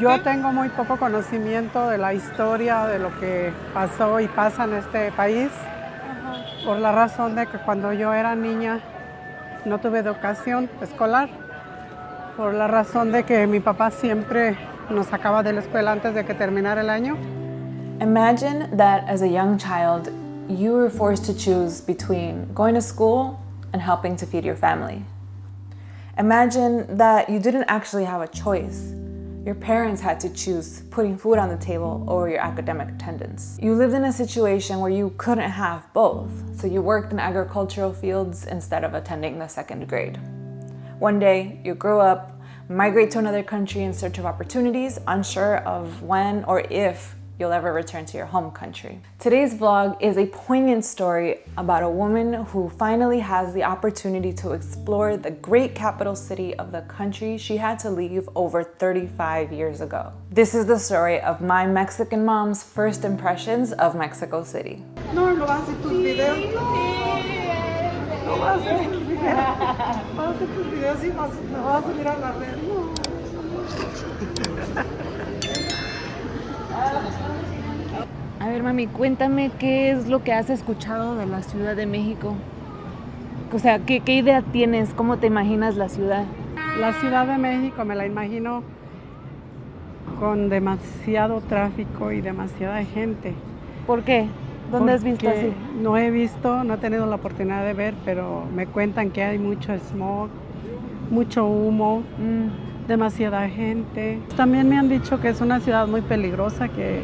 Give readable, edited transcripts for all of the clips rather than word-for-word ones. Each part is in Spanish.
Yo tengo muy poco conocimiento de la historia, de lo que pasó y pasa en este país, por la razón de que cuando yo era niña no tuve educación escolar, por la razón de que mi papá siempre nos sacaba de la escuela antes de que terminara el año. Imagine that as a young child, you were forced to choose between going to school and helping to feed your family. Imagine that you didn't actually have a choice. Your parents had to choose putting food on the table over your academic attendance. You lived in a situation where you couldn't have both, so you worked in agricultural fields instead of attending the 2nd grade. One day, you grow up, migrate to another country in search of opportunities, unsure of when or if you'll ever return to your home country. Today's vlog is a poignant story about a woman who finally has the opportunity to explore the great capital city of the country she had to leave over 35 years ago. This is the story of my Mexican mom's first impressions of Mexico City. No, no vas a hacer tus videos. No vas a hacer tus videos. Vas a hacer tus videos y no vas a subir a la red. No. A ver, mami, cuéntame qué es lo que has escuchado de la Ciudad de México. O sea, ¿qué idea tienes? ¿Cómo te imaginas la ciudad? La Ciudad de México me la imagino con demasiado tráfico y demasiada gente. ¿Por qué? ¿Dónde has visto así? No he visto, no he tenido la oportunidad de ver, pero me cuentan que hay mucho smog, mucho humo, demasiada gente. También me han dicho que es una ciudad muy peligrosa, que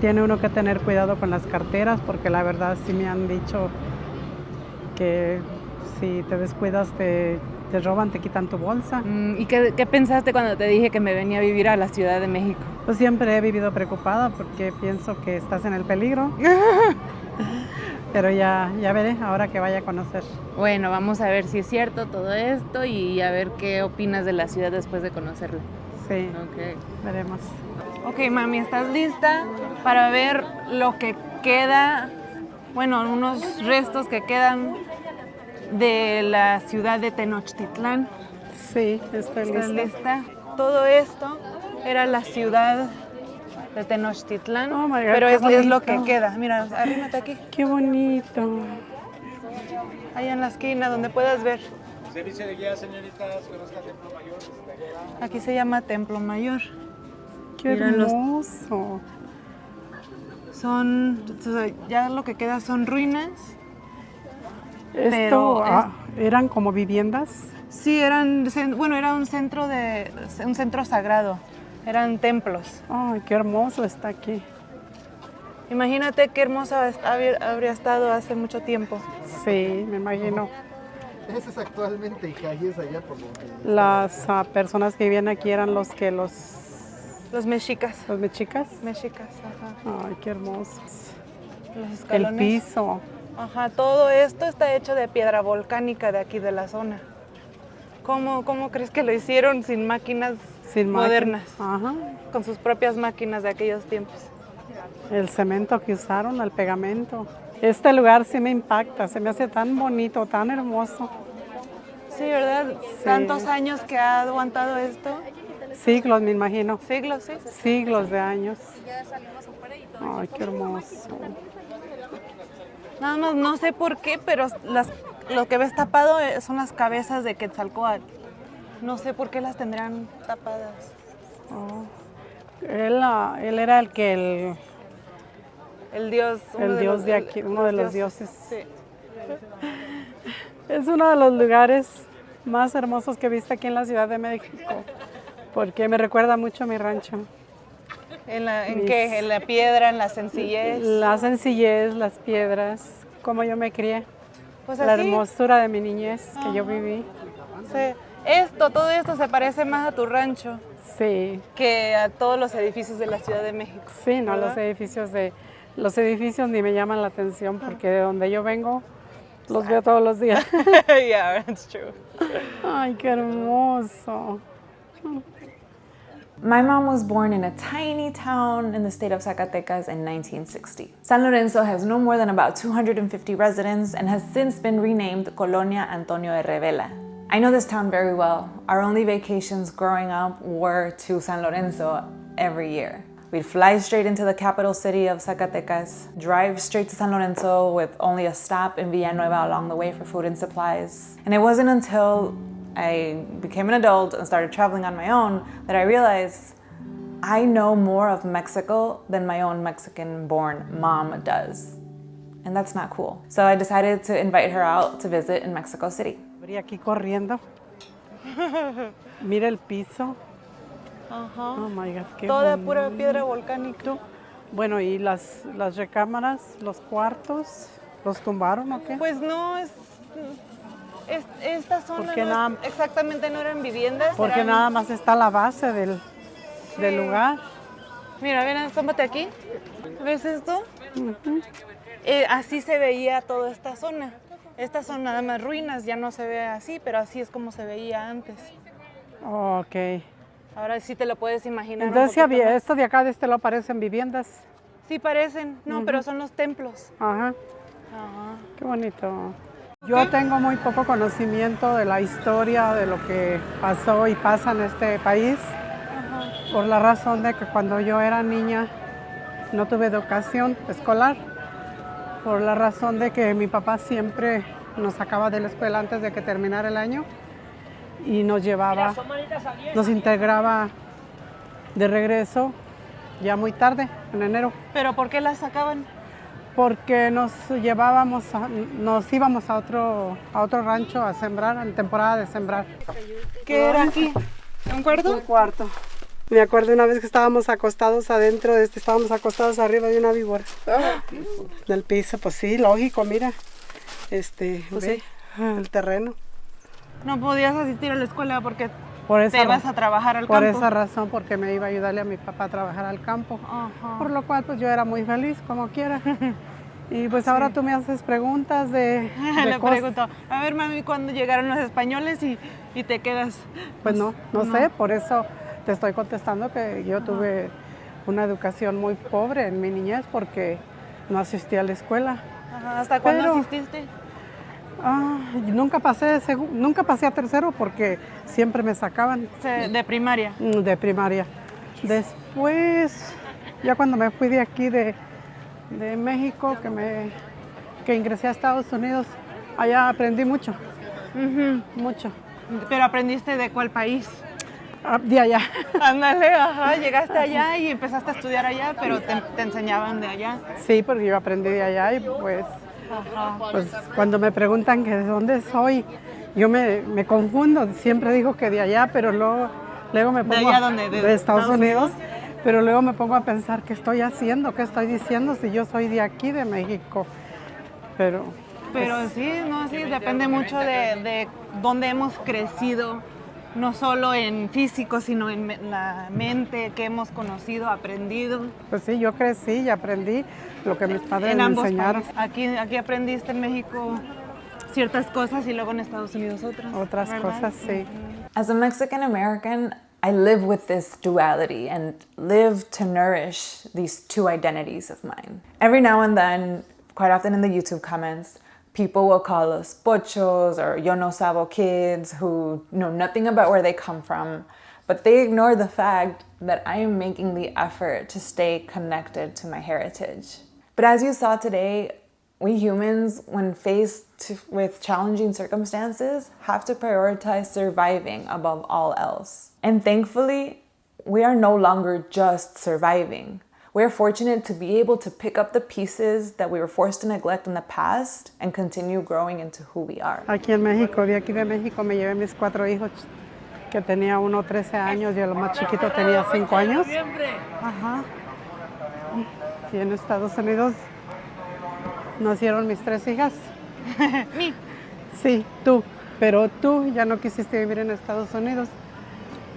tiene uno que tener cuidado con las carteras, porque la verdad sí me han dicho que si te descuidas te roban, te quitan tu bolsa. ¿Y qué pensaste cuando te dije que me venía a vivir a la Ciudad de México? Pues siempre he vivido preocupada porque pienso que estás en el peligro. Pero ya veré ahora que vaya a conocer. Bueno, vamos a ver si es cierto todo esto y a ver qué opinas de la ciudad después de conocerla. Sí, Okay. veremos. Ok, mami, ¿estás lista para ver lo que queda? Bueno, unos restos que quedan de la ciudad de Tenochtitlán. Sí, estoy ¿Estás lista. lista? Todo esto era la ciudad de Tenochtitlán, Oh my God, pero qué es lo bonito. que queda. Mira, arrímate aquí, Qué bonito. allá en la esquina donde puedas ver. Servicio de guía, señoritas, conozca Templo Mayor. Aquí se llama Templo Mayor. Qué Miran los- hermoso. Son, o sea, ya lo que queda son ruinas. Esto eran como viviendas. Sí, era un centro sagrado, eran templos. Ay, qué hermoso está aquí. Imagínate qué hermosa habría estado hace mucho tiempo. Sí, me imagino. Ese es actualmente calles allá por lo que... Las personas que vivían aquí eran los Los mexicas. mexicas. Mexicas, ajá. Ay, qué hermosos. Los El escalones. piso. Ajá, todo esto está hecho de piedra volcánica de aquí de la zona. ¿Cómo crees que lo hicieron sin máquinas modernas? Ajá. Con sus propias máquinas de aquellos tiempos. El cemento que usaron, el pegamento. Este lugar sí me impacta, se me hace tan bonito, tan hermoso. Sí, ¿verdad? Sí. Tantos años que ha aguantado esto. Siglos, me imagino. Siglos, sí. Siglos de años. Ay, qué hermoso. Nada más no sé por qué, pero lo que ves tapado son las cabezas de Quetzalcóatl. No sé por qué las tendrán tapadas. Oh. Él era El dios. el dios de aquí, uno de los dioses. Sí. Es uno de los lugares más hermosos que he visto aquí en la Ciudad de México, porque me recuerda mucho a mi rancho. ¿En qué? ¿En la piedra, en la sencillez? La sencillez, las piedras, cómo yo me crié, Pues la así. hermosura de mi niñez que yo viví. Sí. Todo esto se parece más a tu rancho Sí, que a todos los edificios de la Ciudad de México. sí, no, ¿verdad? los edificios ni me llaman la atención porque de donde yo vengo los veo todos los días. Yeah, that's true. Ay, qué hermoso. My mom was born in a tiny town in the state of Zacatecas in 1960. San Lorenzo has no more than about 250 residents and has since been renamed Colonia Antonio de Revela, I know this town very well. Our only vacations growing up were to San Lorenzo every year. We'd fly straight into the capital city of Zacatecas, drive straight to San Lorenzo with only a stop in Villanueva along the way for food and supplies. And it wasn't until I became an adult and started traveling on my own that I realized I know more of Mexico than my own Mexican-born mom does. And that's not cool. So I decided to invite her out to visit in Mexico City. Abrí aquí corriendo. Mira el piso. Ajá. Oh my God, qué Toda bonito. pura piedra volcánica. Bueno, ¿y las recámaras, los cuartos, los tumbaron o qué? Pues no, esta zona Porque no exactamente no eran viviendas. Porque eran... nada más está la base del lugar. Mira, ven, tómate aquí. ¿Ves esto? Uh-huh. Así se veía toda esta zona. Estas son nada más ruinas, ya no se ve así, pero así es como se veía antes. Ok. Ahora sí te lo puedes imaginar. Entonces, esto de acá de este lado parecen viviendas. Sí parecen, no, pero son los templos. Ajá. Ajá. Qué bonito. Yo tengo muy poco conocimiento de la historia, de lo que pasó y pasa en este país, por la razón de que cuando yo era niña no tuve educación escolar, por la razón de que mi papá siempre nos sacaba de la escuela antes de que terminara el año y nos llevaba, nos integraba de regreso ya muy tarde, en enero. ¿Pero por qué las sacaban? Porque nos íbamos a otro rancho a sembrar, en temporada de sembrar. ¿Qué era aquí? ¿Un cuarto? Un cuarto. Me acuerdo una vez que estábamos acostados adentro de estábamos acostados arriba de una víbora. Del piso, pues sí, lógico, mira. Pues ve, el terreno. No podías asistir a la escuela porque Por esa te ibas a trabajar al Por campo. esa razón, porque me iba a ayudarle a mi papá a trabajar al campo. Ajá. Por lo cual, pues yo era muy feliz, como quiera. Y pues ahora tú me haces preguntas de Le cosas. pregunto, a ver, mami, ¿cuándo llegaron los españoles y te quedas? Pues no sé, por eso te estoy contestando que yo tuve una educación muy pobre en mi niñez porque no asistí a la escuela. Ajá, ¿hasta cuándo asististe? Nunca pasé a tercero porque siempre me sacaban. De primaria. De primaria. Después, ya cuando me fui de aquí de México, que ingresé a Estados Unidos, allá aprendí mucho. Mucho. ¿Pero aprendiste de cuál país? De allá. Ándale, ajá, llegaste allá y empezaste a estudiar allá, pero te enseñaban de allá. Sí, porque yo aprendí de allá y pues cuando me preguntan que de dónde soy, yo me confundo. Siempre digo que de allá, pero luego me pongo... ¿De allá dónde? De Estados Unidos. Pero luego me pongo a pensar qué estoy haciendo, qué estoy diciendo, si yo soy de aquí, de México. Pero sí, no, sí, depende mucho de dónde hemos crecido, no solo en físico, sino en la mente que hemos conocido, aprendido. Pues sí, yo crecí y aprendí lo que mis padres En me ambos enseñaron. países. Aquí aprendiste en México ciertas cosas y luego en Estados Unidos otras. Otras ¿verdad? cosas, sí. As a Mexican American, I live with this duality and live to nourish these two identities of mine. Every now and then, quite often in the YouTube comments, people will call us pochos or yo no sabo kids who know nothing about where they come from, but they ignore the fact that I am making the effort to stay connected to my heritage. But as you saw today, we humans, when faced with challenging circumstances, have to prioritize surviving above all else. And thankfully, we are no longer just surviving. We are fortunate to be able to pick up the pieces that we were forced to neglect in the past and continue growing into who we are. Aquí en México, de aquí de México, me llevé mis 4 hijos, que tenía uno 13 años y el más chiquito tenía 5 años. Ajá. Y en Estados Unidos nacieron mis 3 hijas. Sí, tú. Pero tú ya no quisiste vivir en Estados Unidos.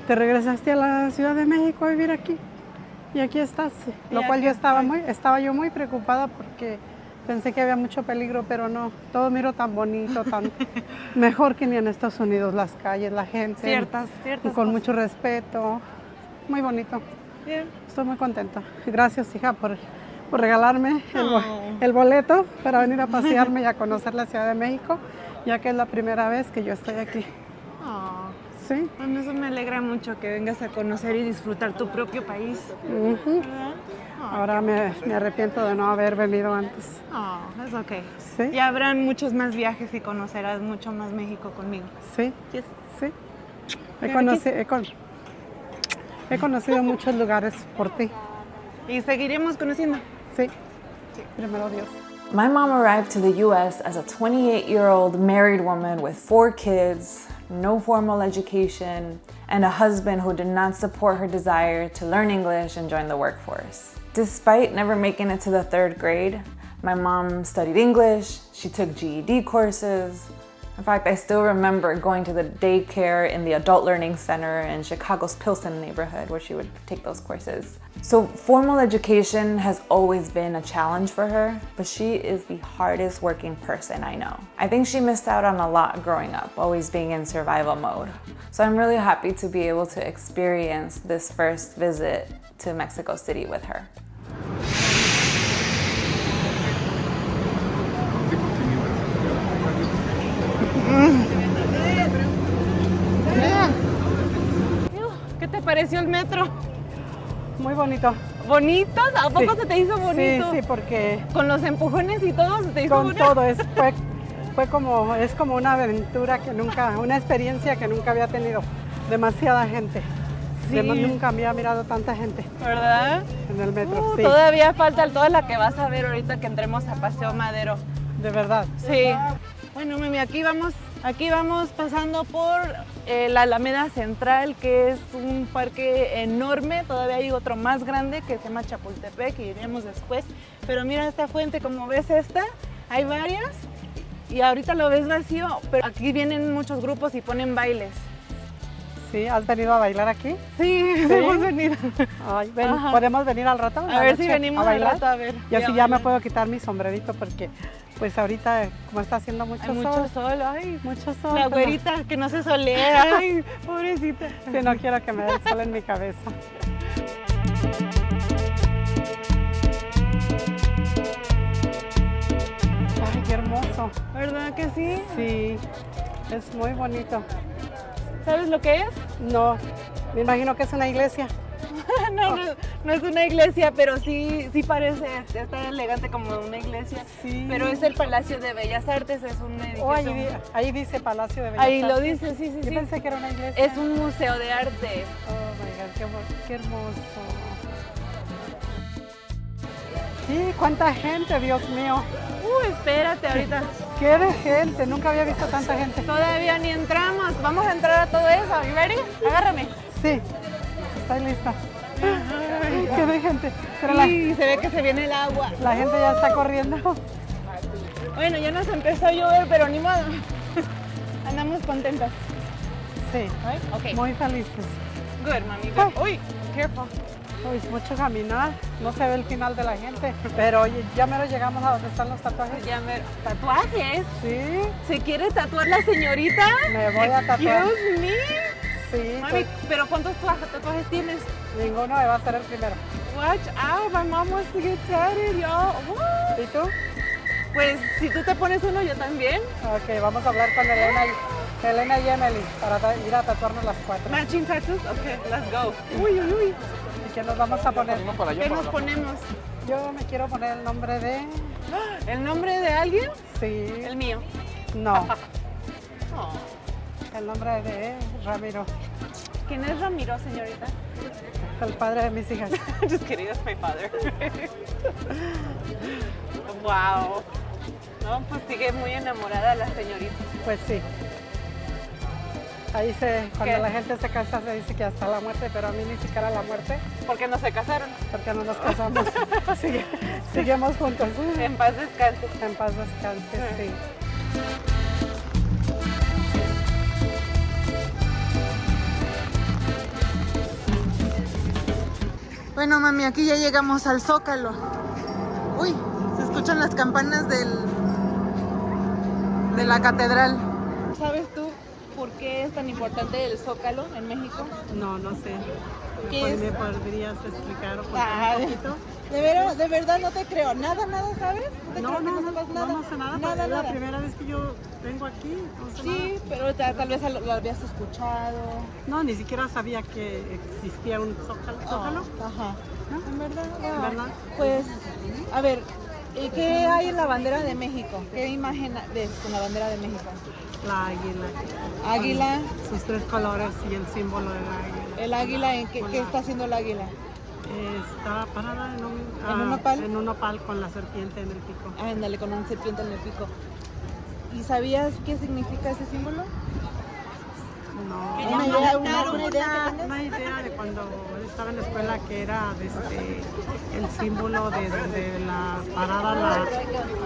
Te regresaste a la Ciudad de México a vivir aquí. Y aquí estás. Lo cual yo estaba yo muy preocupada porque pensé que había mucho peligro, pero no. Todo miro tan bonito, tan mejor que ni en Estados Unidos. Las calles, la gente. Ciertas con cosas. mucho respeto. Muy bonito. Bien. Estoy muy contenta. Gracias, hija, por regalarme el boleto para venir a pasearme y a conocer la Ciudad de México, ya que es la primera vez que yo estoy aquí. Sí. Bueno, eso me alegra mucho que vengas a conocer y disfrutar tu propio país. Ujú. ¿Verdad? Ahora me arrepiento de no haber venido antes. Oh, es ok. Sí. Ya habrán muchos más viajes y conocerás mucho más México conmigo. Sí, Yes. sí. He, Mira, he conocido muchos lugares por ti. Y seguiremos conociendo. Sí. Primero Dios. My mom arrived to the US as a 28-year-old married woman with 4 kids, no formal education, and a husband who did not support her desire to learn English and join the workforce. Despite never making it to the 3rd grade, my mom studied English, she took GED courses. In fact, I still remember going to the daycare in the Adult Learning Center in Chicago's Pilsen neighborhood where she would take those courses. So formal education has always been a challenge for her, but she is the hardest working person I know. I think she missed out on a lot growing up, always being in survival mode. So I'm really happy to be able to experience this first visit to Mexico City with her. ¿Qué te pareció el metro? Muy bonito. ¿Bonito? ¿A poco Sí. se te hizo bonito? Sí, sí, porque Con los empujones y todo se te hizo con bonito. todo fue como, es como una aventura que nunca, una experiencia que nunca había tenido. Demasiada gente. Sí. Nunca había mirado tanta gente ¿Verdad? en el metro. Sí, Todavía falta toda la que vas a ver ahorita que entremos a Paseo Madero. de verdad. Sí. Bueno, mami, aquí vamos pasando por la Alameda Central, que es un parque enorme. Todavía hay otro más grande que se llama Chapultepec, que iremos después. Pero mira esta fuente, como ves esta, hay varias y ahorita lo ves vacío, pero aquí vienen muchos grupos y ponen bailes. Sí, ¿has venido a bailar aquí? Sí, hemos venido. Ay, ven, Ajá. ¿podemos venir al rato? A ver si venimos a bailar. al rato a ver. Y así a ya me bailar. puedo quitar mi sombrerito porque pues ahorita como está haciendo mucho Hay sol. mucho sol, ay. Mucho sol. La pues, güerita que no se solea, ay, pobrecita. Sí, no quiero que me dé el sol en mi cabeza. Ay, qué hermoso. ¿Verdad que sí? Sí, es muy bonito. ¿Sabes lo que es? No, me imagino que es una iglesia. No es una iglesia, pero sí parece, está elegante como una iglesia. Sí. Pero es el Palacio de Bellas Artes, es un edificio. Oh, ahí dice Palacio de Bellas Ahí lo Artes. dice, sí, Yo sí. pensé que era una iglesia. Es un museo de arte. Oh my God, qué hermoso. Sí, cuánta gente, Dios mío. Espérate ahorita. Qué de gente, nunca había visto tanta gente. Todavía ni entramos. Vamos a entrar a todo eso. ¿You ready? Agárrame. Sí, estoy lista. Qué de gente. Pero Sí, se ve que se viene el agua. la gente ya está corriendo. Bueno, ya nos empezó a llover, pero ni modo. Andamos contentas. Sí, Right? Okay. muy felices. Good, mami. Good. Uy, careful. Uy, es mucho caminar, no se ve el final de la gente. Pero oye, ya mero llegamos a donde están los tatuajes. Ya me... ¿Tatuajes? Sí, ¿Se quiere tatuar la señorita? me voy a tatuar. Excuse me. Sí, Mami, ¿pero cuántos tatuajes tienes? ninguno me va a ser el primero. Watch out, my mom wants to get tatted, y'all. What? ¿Y tú? Pues si tú te pones uno, yo también. Ok, vamos a hablar con Elena y Emily para ir a tatuarnos las 4. Matching tattoos? Okay, let's go. Uy, uy, uy. ¿Y qué nos vamos a poner? ¿Qué nos ponemos? Yo me quiero poner el nombre de... ¿El nombre de alguien? Sí. El mío. No, Oh. el nombre de Ramiro, ¿Quién es Ramiro, señorita? el padre de mis hijas. Just kidding, that's my father. Wow. No, pues sigue muy enamorada la señorita. Pues sí. Ahí cuando ¿Qué? la gente se casa se dice que hasta la muerte, pero a mí ni siquiera la muerte, ¿Por qué no se casaron? porque no nos casamos. Seguimos juntos. En paz descanse. En paz descanse, sí. Bueno, mami, aquí ya llegamos al Zócalo. Uy, se escuchan las campanas de la catedral. ¿Sabes tú por qué es tan importante el Zócalo en México? No, no sé. ¿Qué es? ¿Me podrías explicar o Ah, contar un poquito? de verdad no te creo. Nada, ¿sabes? No te creo que no sepas nada. No sé nada, Nada, es la nada. primera vez que yo vengo aquí, no sé Sí, pero tal vez lo habías escuchado. nada. No, ni siquiera sabía que existía un zócalo. Ajá. ¿No? ¿En verdad? ¿En verdad? Pues, a ver, ¿qué hay en la bandera de México? ¿Qué imagen ves con la bandera de México? La águila. Águila. Sus 3 colores y el símbolo del águila. El águila, ¿qué está haciendo el águila? Está parada en un nopal. En un nopal con la serpiente en el pico. Ándale, con una serpiente en el pico. ¿Y sabías qué significa ese símbolo? No. ¿Una idea que tengas? Una idea de cuando estaba en la escuela que era el símbolo de donde la parada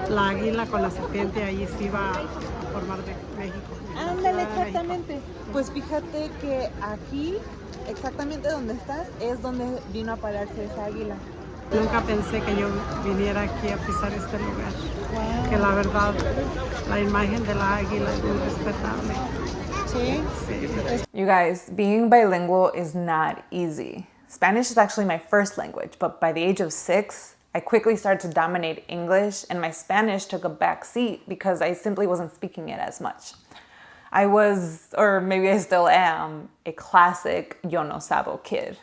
la águila con la serpiente, ahí se iba a formar de México. Ándale, Ciudad de exactamente. México. Pues fíjate que aquí, exactamente donde estás, es donde vino a pararse esa águila. Nunca pensé que yo viniera aquí a pisar este lugar. Wow. Que la verdad, la imagen de la águila es muy respetable. Sí. Sí. You guys, being bilingual is not easy. Spanish is actually my first language, but by the age of 6, I quickly started to dominate English, and my Spanish took a back seat because I simply wasn't speaking it as much. I was, or maybe I still am, a classic yo no sabo kid.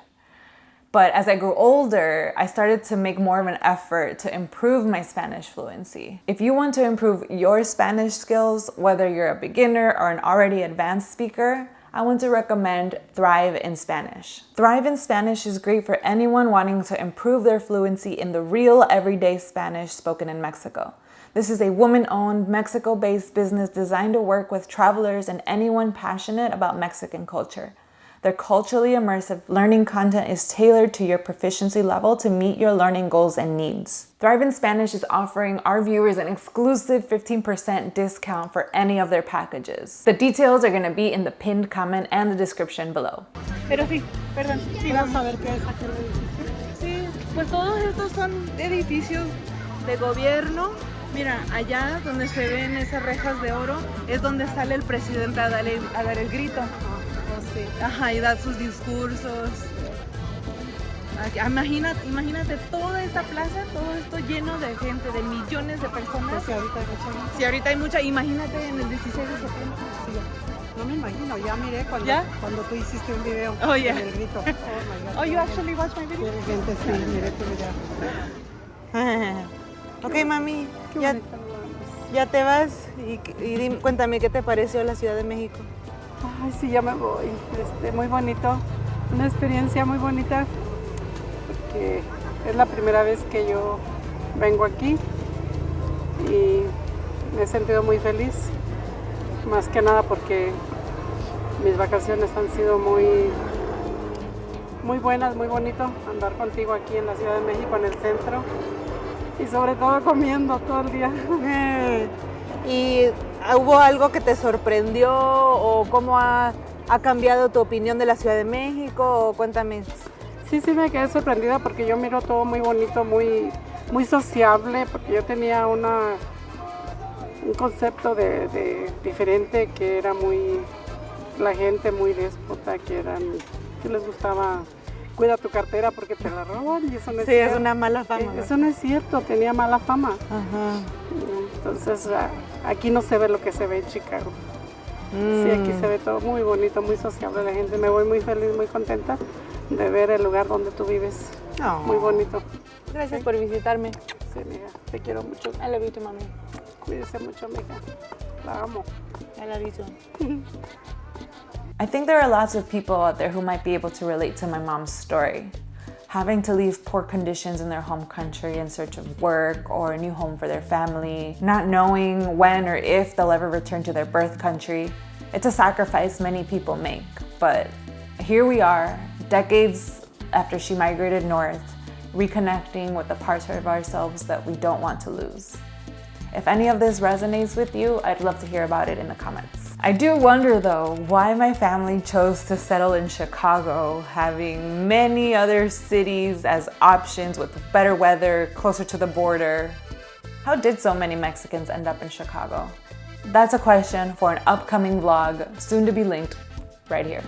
But as I grew older, I started to make more of an effort to improve my Spanish fluency. If you want to improve your Spanish skills, whether you're a beginner or an already advanced speaker, I want to recommend Thrive in Spanish. Thrive in Spanish is great for anyone wanting to improve their fluency in the real everyday Spanish spoken in Mexico. This is a woman-owned, Mexico-based business designed to work with travelers and anyone passionate about Mexican culture. Their culturally immersive learning content is tailored to your proficiency level to meet your learning goals and needs. Thrive in Spanish is offering our viewers an exclusive 15% discount for any of their packages. The details are going to be in the pinned comment and the description below. Pero sí, perdón. Sí, ¿Puedo saber qué es aquel edificio? Sí, pues todos estos son edificios de gobierno. Mira, allá donde se ven esas rejas de oro es donde sale el presidente a dar el grito. Sí. Ajá, y da sus discursos. Aquí, imagínate toda esta plaza, todo esto lleno de gente, de millones de personas. Pues sí, ahorita hay mucha gente. Sí, ahorita hay mucha, imagínate en el 16 de septiembre. Sí, no me imagino, ya miré cuando tú hiciste un video Oh, yeah. con el grito. Oh my God. Oh, you actually watched my video? Qué gente, sí, miré tu video. Ok, mami, Qué ya, bonito lugar. ya te vas y cuéntame qué te pareció la Ciudad de México. Ay, sí, ya me voy. Muy bonito, una experiencia muy bonita, porque es la primera vez que yo vengo aquí y me he sentido muy feliz, más que nada porque mis vacaciones han sido muy buenas, muy bonito andar contigo aquí en la Ciudad de México, en el centro, y sobre todo comiendo todo el día. ¿Y hubo algo que te sorprendió o cómo ha cambiado tu opinión de la Ciudad de México? O cuéntame. Sí, me quedé sorprendida porque yo miro todo muy bonito, muy sociable, porque yo tenía un concepto de diferente, que era la gente muy déspota, que les gustaba, cuida tu cartera porque te la roban, y eso no es cierto. Es una mala fama. Eso no es cierto, tenía mala fama. Ajá. Entonces aquí no se ve lo que se ve en Chicago. Sí, aquí se ve todo muy bonito, muy sociable la gente. Me voy muy feliz, muy contenta de ver el lugar donde tú vives. Oh. Muy bonito. Gracias por visitarme. Sí, mija, te quiero mucho. I love you too, mami. Cuídese mucho, mija. La amo. I love you too. I think there are lots of people out there who might be able to relate to my mom's story. Having to leave poor conditions in their home country in search of work or a new home for their family, not knowing when or if they'll ever return to their birth country. It's a sacrifice many people make, but here we are, decades after she migrated north, reconnecting with the parts of ourselves that we don't want to lose. If any of this resonates with you, I'd love to hear about it in the comments. I do wonder though, why my family chose to settle in Chicago, having many other cities as options with better weather, closer to the border. How did so many Mexicans end up in Chicago? That's a question for an upcoming vlog, soon to be linked right here.